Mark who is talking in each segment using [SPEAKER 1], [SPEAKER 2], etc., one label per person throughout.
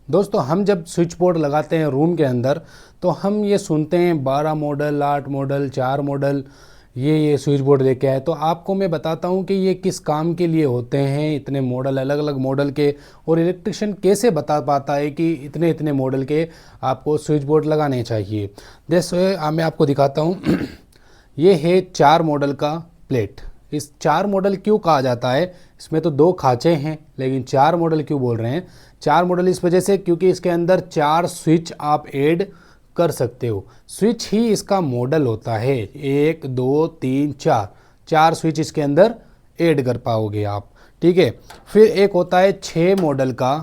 [SPEAKER 1] दोस्तों हम जब स्विच बोर्ड लगाते हैं रूम के अंदर तो हम ये सुनते हैं 12 मॉडल, 8 मॉडल, 4 मॉडल ये स्विच बोर्ड लेके आए। तो आपको मैं बताता हूँ कि ये किस काम के लिए होते हैं, इतने मॉडल, अलग अलग मॉडल के। और इलेक्ट्रिशियन कैसे बता पाता है कि इतने इतने मॉडल के आपको स्विच बोर्ड लगाने चाहिए। जैसे मैं आपको दिखाता हूँ ये है 4 मॉडल का प्लेट। इस 4 मॉडल क्यों कहा जाता है, इसमें तो 2 खांचे हैं लेकिन 4 मॉडल क्यों बोल रहे हैं? 4 मॉडल इस वजह से क्योंकि इसके अंदर 4 स्विच आप ऐड कर सकते हो। स्विच ही इसका मॉडल होता है, 1 2 3 4, 4 स्विच इसके अंदर ऐड कर पाओगे आप। ठीक है, फिर एक होता है 6 मॉडल का।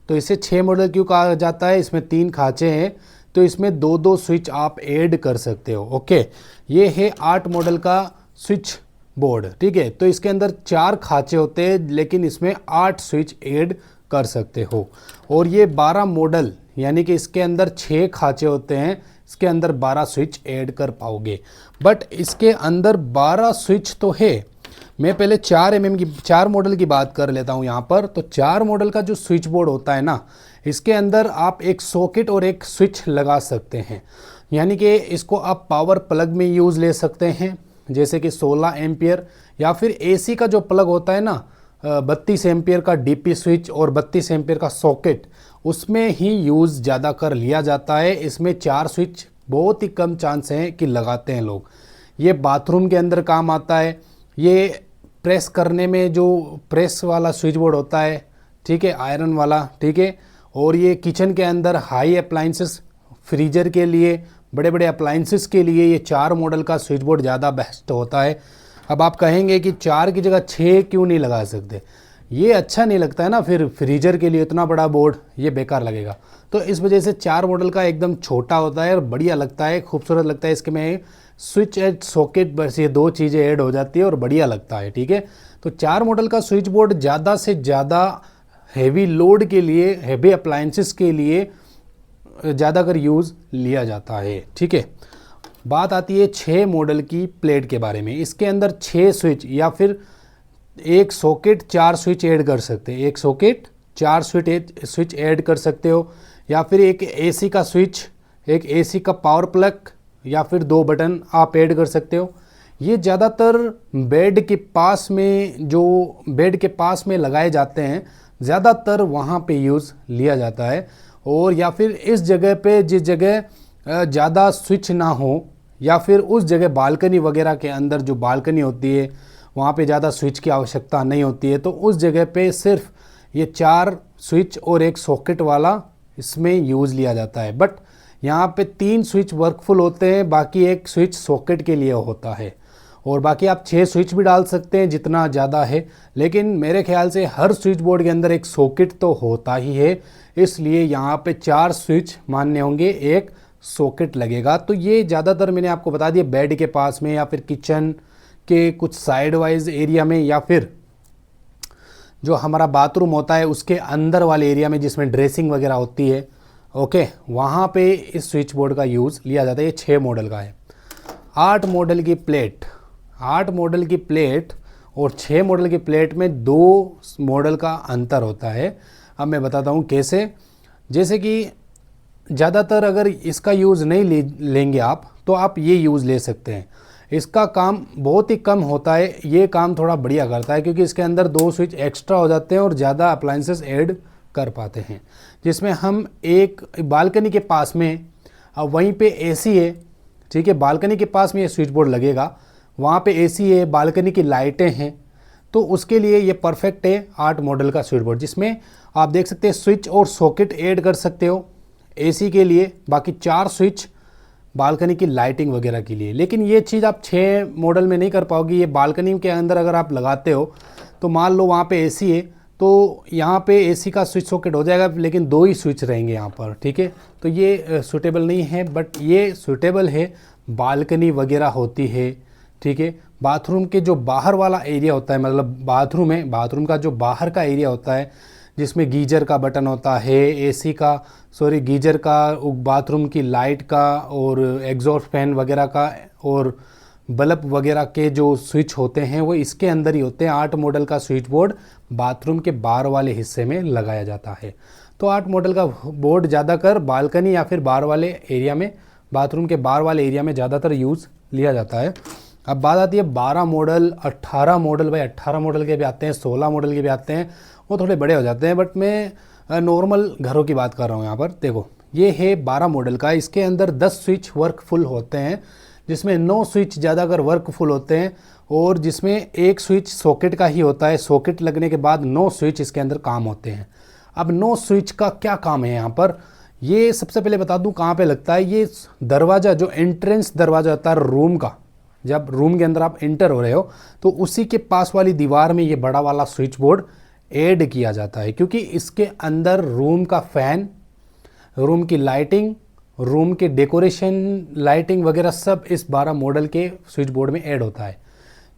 [SPEAKER 1] तो इसे 6 मॉडल क्यों कहा जाता है? इसमें 3 खांचे हैं तो इसमें 2 स्विच आप ऐड कर सकते हो। ओके, ये है 8 मॉडल का स्विच बोर्ड। ठीक है, तो इसके अंदर 4 खांचे होते हैं लेकिन इसमें 8 स्विच ऐड कर सकते हो। और ये 12 मॉडल यानी कि इसके अंदर 6 खांचे होते हैं, इसके अंदर 12 स्विच ऐड कर पाओगे। बट इसके अंदर 12 स्विच तो है। मैं पहले 4 mm की 4 मॉडल की बात कर लेता हूँ यहाँ पर। तो 4 मॉडल का जो स्विच बोर्ड होता है ना, इसके अंदर आप एक सॉकेट और एक स्विच लगा सकते हैं। यानी कि इसको आप पावर प्लग में यूज़ ले सकते हैं, जैसे कि 16 एम्पियर, या फिर एसी का जो प्लग होता है ना 32 एम्पियर का डीपी स्विच और 32 एम्पियर का सॉकेट, उसमें ही यूज़ ज़्यादा कर लिया जाता है। इसमें 4 स्विच बहुत ही कम चांस हैं कि लगाते हैं लोग। ये बाथरूम के अंदर काम आता है, ये प्रेस करने में जो प्रेस वाला स्विच बोर्ड होता है, ठीक है, आयरन वाला। ठीक है, और ये किचन के अंदर हाई अप्लाइंसेस, फ्रीजर के लिए, बड़े बड़े अप्लाइंसेस के लिए ये 4 मॉडल का स्विच बोर्ड ज़्यादा बेस्ट होता है। अब आप कहेंगे कि 4 की जगह 6 क्यों नहीं लगा सकते? ये अच्छा नहीं लगता है ना, फिर फ्रीजर के लिए इतना बड़ा बोर्ड ये बेकार लगेगा। तो इस वजह से 4 मॉडल का एकदम छोटा होता है और बढ़िया लगता है, खूबसूरत लगता है। इसके में स्विच एंड सॉकेट बस ये 2 चीज़ें ऐड हो जाती है और बढ़िया लगता है। ठीक है, तो 4 मॉडल का स्विच बोर्ड ज़्यादा से ज़्यादा हैवी लोड के लिए, हैवी अप्लाइंसेस के लिए ज़्यादातर यूज़ लिया जाता है। ठीक है, बात आती है 6 मॉडल की प्लेट के बारे में। इसके अंदर 6 स्विच या फिर एक सॉकेट 4 स्विच ऐड कर सकते हैं, एक सॉकेट 4 स्विच ऐड कर सकते हो, या फिर एक एसी का स्विच, एक एसी का पावर प्लग, या फिर 2 बटन आप ऐड कर सकते हो। ये ज़्यादातर बेड के पास में, जो बेड के पास में लगाए जाते हैं, ज़्यादातर वहाँ पे यूज़ लिया जाता है। और या फिर इस जगह पे जिस जगह ज़्यादा स्विच ना हो, या फिर उस जगह बालकनी वगैरह के अंदर जो बालकनी होती है वहाँ पे ज़्यादा स्विच की आवश्यकता नहीं होती है, तो उस जगह पे सिर्फ ये 4 स्विच और एक सॉकेट वाला इसमें यूज़ लिया जाता है। बट यहाँ पे 3 स्विच वर्कफुल होते हैं, बाकी एक स्विच सॉकेट के लिए होता है। और बाकी आप 6 स्विच भी डाल सकते हैं जितना ज़्यादा है, लेकिन मेरे ख्याल से हर स्विच बोर्ड के अंदर एक सॉकेट तो होता ही है, इसलिए यहाँ पे 4 स्विच मानने होंगे, एक सॉकेट लगेगा। तो ये ज़्यादातर मैंने आपको बता दिया बेड के पास में, या फिर किचन के कुछ साइड वाइज एरिया में, या फिर जो हमारा बाथरूम होता है उसके अंदर वाले एरिया में जिसमें ड्रेसिंग वगैरह होती है, ओके, वहाँ पे इस स्विच बोर्ड का यूज़ लिया जाता है। ये 6 मॉडल का है। 8 मॉडल की प्लेट, 8 मॉडल की प्लेट और 6 मॉडल की प्लेट में 2 मॉडल का अंतर होता है। अब मैं बताता हूँ कैसे। जैसे कि ज़्यादातर अगर इसका यूज़ नहीं लेंगे आप, तो आप ये यूज़ ले सकते हैं। इसका काम बहुत ही कम होता है, ये काम थोड़ा बढ़िया करता है क्योंकि इसके अंदर 2 स्विच एक्स्ट्रा हो जाते हैं और ज़्यादा अप्लाइंसेस ऐड कर पाते हैं। जिसमें हम एक बालकनी के पास में, वहीं पे एसी है, ठीक है, बालकनी के पास में ये स्विच बोर्ड लगेगा, वहाँ पे एसी है, बालकनी की लाइटें हैं, तो उसके लिए ये परफेक्ट है 8 मॉडल का स्विच बोर्ड। जिसमें आप देख सकते हैं स्विच और सॉकेट ऐड कर सकते हो एसी के लिए, बाकी 4 स्विच बालकनी की लाइटिंग वगैरह के लिए। लेकिन ये चीज़ आप 6 मॉडल में नहीं कर पाओगी। ये बालकनी के अंदर अगर आप लगाते हो तो मान लो वहाँ पे एसी है, तो यहाँ पे एसी का स्विच सॉकेट हो जाएगा, लेकिन 2 ही स्विच रहेंगे यहाँ पर। ठीक है, तो ये सूटेबल नहीं है। बट ये सूटेबल है, बालकनी वगैरह होती है, ठीक है, बाथरूम के जो बाहर वाला एरिया होता है, मतलब बाथरूम है, बाथरूम का जो बाहर का एरिया होता है जिसमें गीजर का बटन होता है, एसी का, सॉरी गीजर का, बाथरूम की लाइट का, और एग्जॉस्ट फैन वगैरह का, और बल्ब वगैरह के जो स्विच होते हैं वो इसके अंदर ही होते हैं। 8 मॉडल का स्विच बोर्ड बाथरूम के बाहर वाले हिस्से में लगाया जाता है। तो 8 मॉडल का बोर्ड ज़्यादातर बालकनी या फिर बाहर वाले एरिया में, बाथरूम के बाहर वाले एरिया में ज़्यादातर यूज़ लिया जाता है। अब बात आती है 12 मॉडल, 18 मॉडल। भाई 18 मॉडल के भी आते हैं, 16 मॉडल के भी आते हैं, वो थोड़े बड़े हो जाते हैं, बट मैं नॉर्मल घरों की बात कर रहा हूँ यहाँ पर। देखो ये है 12 मॉडल का, इसके अंदर 10 स्विच वर्कफुल होते हैं, जिसमें 9 स्विच ज़्यादातर वर्कफुल होते हैं और जिसमें एक स्विच सॉकेट का ही होता है। सॉकेट लगने के बाद 9 स्विच इसके अंदर काम होते हैं। अब 9 स्विच का क्या काम है यहाँ पर, ये सबसे पहले बता दूँ कहाँ पे लगता है। ये दरवाज़ा, जो एंट्रेंस दरवाज़ा होता है रूम का, जब रूम के अंदर आप इंटर हो रहे हो तो उसी के पास वाली दीवार में ये बड़ा वाला स्विच बोर्ड ऐड किया जाता है, क्योंकि इसके अंदर रूम का फ़ैन, रूम की लाइटिंग, रूम के डेकोरेशन, लाइटिंग वगैरह सब इस 12 मॉडल के स्विच बोर्ड में ऐड होता है।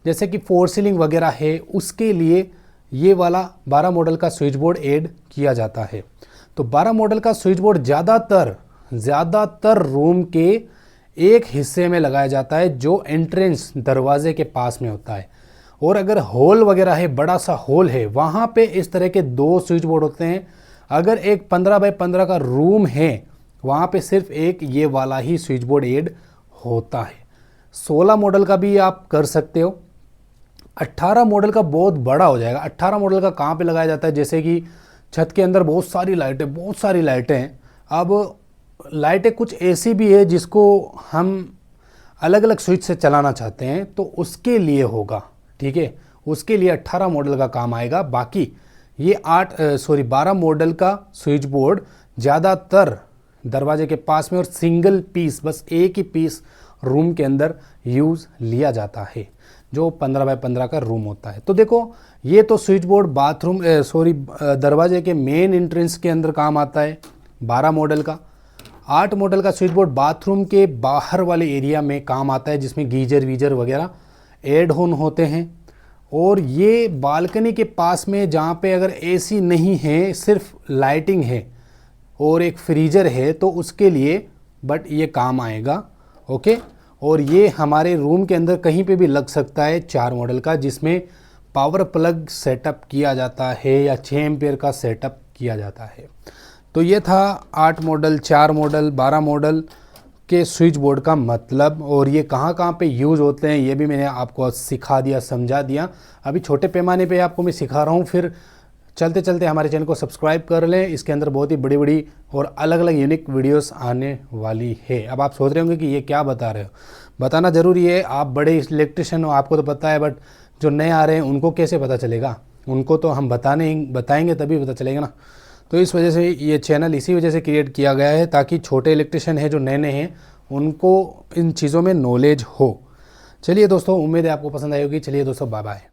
[SPEAKER 1] जैसे कि फोर सीलिंग वगैरह है, उसके लिए ये वाला 12 मॉडल का स्विच बोर्ड ऐड किया जाता है। तो 12 मॉडल का स्विच बोर्ड ज़्यादातर रूम के एक हिस्से में लगाया जाता है, जो एंट्रेंस दरवाजे के पास में होता है। और अगर हॉल वगैरह है, बड़ा सा हॉल है, वहाँ पे इस तरह के 2 स्विच बोर्ड होते हैं। अगर एक 15 बाय 15 का रूम है, वहाँ पे सिर्फ एक ये वाला ही स्विच बोर्ड ऐड होता है। 16 मॉडल का भी आप कर सकते हो। 18 मॉडल का बहुत बड़ा हो जाएगा। 18 मॉडल का कहाँ पे लगाया जाता है, जैसे कि छत के अंदर बहुत सारी लाइटें हैं। अब लाइटें कुछ ऐसी भी है जिसको हम अलग अलग स्विच से चलाना चाहते हैं, तो उसके लिए होगा, ठीक है, उसके लिए 18 मॉडल का काम आएगा। बाकी ये 12 मॉडल का स्विच बोर्ड ज़्यादातर दरवाजे के पास में और सिंगल पीस, बस एक ही पीस रूम के अंदर यूज़ लिया जाता है, जो 15 बाय 15 का रूम होता है। तो देखो ये तो स्विच बोर्ड दरवाजे के मेन एंट्रेंस के अंदर काम आता है 12 मॉडल का। 8 मॉडल का स्विच बोर्ड बाथरूम के बाहर वाले एरिया में काम आता है, जिसमें गीजर वीजर वगैरह एड ऑन होते हैं। और ये बालकनी के पास में, जहाँ पे अगर एसी नहीं है, सिर्फ लाइटिंग है और एक फ्रीजर है, तो उसके लिए बट ये काम आएगा, ओके। और ये हमारे रूम के अंदर कहीं पे भी लग सकता है 4 मॉडल का, जिसमें पावर प्लग सेटअप किया जाता है या 6 एम्पियर का सेटअप किया जाता है। तो ये था 8 मॉडल, 4 मॉडल, 12 मॉडल के स्विच बोर्ड का मतलब, और ये कहाँ कहाँ पे यूज़ होते हैं ये भी मैंने आपको सिखा दिया, समझा दिया। अभी छोटे पैमाने पे आपको मैं सिखा रहा हूँ, फिर चलते चलते हमारे चैनल को सब्सक्राइब कर लें। इसके अंदर बहुत ही बड़ी बड़ी और अलग अलग यूनिक वीडियोस आने वाली है। अब आप सोच रहे होंगे कि ये क्या बता रहे हो, बताना ज़रूरी है। आप बड़े इलेक्ट्रिशियन हो, आपको तो पता है, बट जो नए आ रहे हैं उनको कैसे पता चलेगा, उनको तो हम बताएंगे तभी पता चलेगा ना। तो इस वजह से ये चैनल इसी वजह से क्रिएट किया गया है, ताकि छोटे इलेक्ट्रिशियन हैं जो नए हैं उनको इन चीज़ों में नॉलेज हो। चलिए दोस्तों, उम्मीद है आपको पसंद आई होगी। चलिए दोस्तों, बाय बाय।